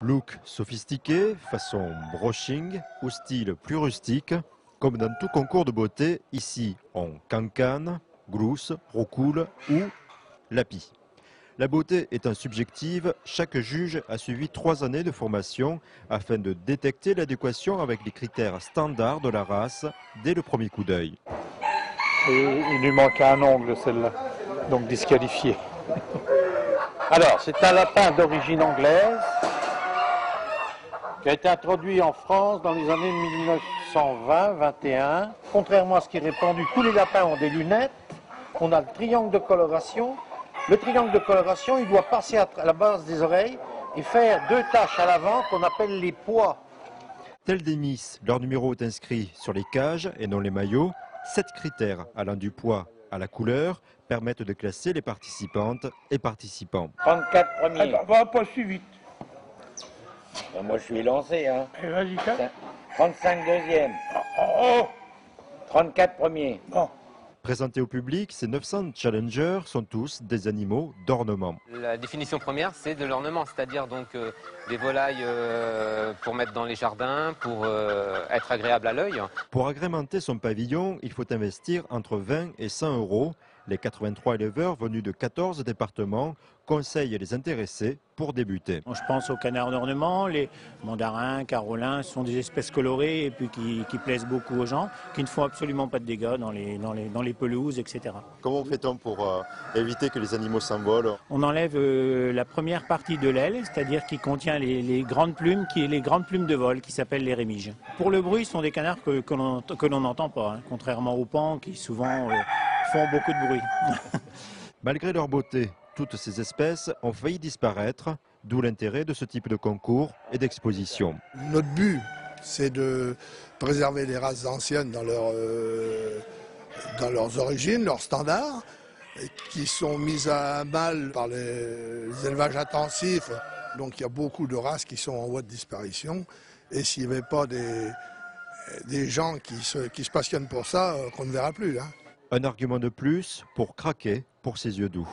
Look sophistiqué, façon brushing ou style plus rustique, comme dans tout concours de beauté, ici on cancane, grousse, roucoule ou lapis. La beauté étant subjective, chaque juge a suivi 3 années de formation afin de détecter l'adéquation avec les critères standards de la race dès le premier coup d'œil. Et il lui manquait un ongle, celle-là, donc disqualifié. Alors, c'est un lapin d'origine anglaise qui a été introduit en France dans les années 1920-21. Contrairement à ce qui est répandu, tous les lapins ont des lunettes. On a le triangle de coloration. Le triangle de coloration, il doit passer à la base des oreilles et faire 2 taches à l'avant qu'on appelle les pois. Tels des Miss, leur numéro est inscrit sur les cages et non les maillots. 7 critères allant du poids à la couleur permettent de classer les participantes et participants. 34 premiers. Pas si vite. Ben, moi je suis lancé, hein. Vas-y, 35 deuxièmes. Oh, 34 premiers. bon. Présentés au public, ces 900 challengers sont tous des animaux d'ornement. La définition première, c'est de l'ornement, c'est-à-dire donc des volailles pour mettre dans les jardins, pour être agréable à l'œil. Pour agrémenter son pavillon, il faut investir entre 20 et 100 euros. Les 83 éleveurs venus de 14 départements conseillent les intéressés pour débuter. Je pense aux canards d'ornement, les mandarins, carolins, ce sont des espèces colorées et puis qui plaisent beaucoup aux gens, qui ne font absolument pas de dégâts dans les pelouses, etc. Comment fait-on pour éviter que les animaux s'envolent? On enlève la première partie de l'aile, c'est-à-dire qui contient les grandes plumes, les grandes plumes de vol, qui s'appellent les rémiges. Pour le bruit, ce sont des canards que l'on n'entend pas, hein, contrairement aux paons qui souvent font beaucoup de bruit. Malgré leur beauté, toutes ces espèces ont failli disparaître, d'où l'intérêt de ce type de concours et d'exposition. Notre but, c'est de préserver les races anciennes dans leurs origines, leurs standards, qui sont mises à mal par les élevages intensifs. Donc il y a beaucoup de races qui sont en voie de disparition. Et s'il n'y avait pas des gens qui se passionnent pour ça, qu'on ne verra plus. Hein. Un argument de plus pour craquer pour ses yeux doux.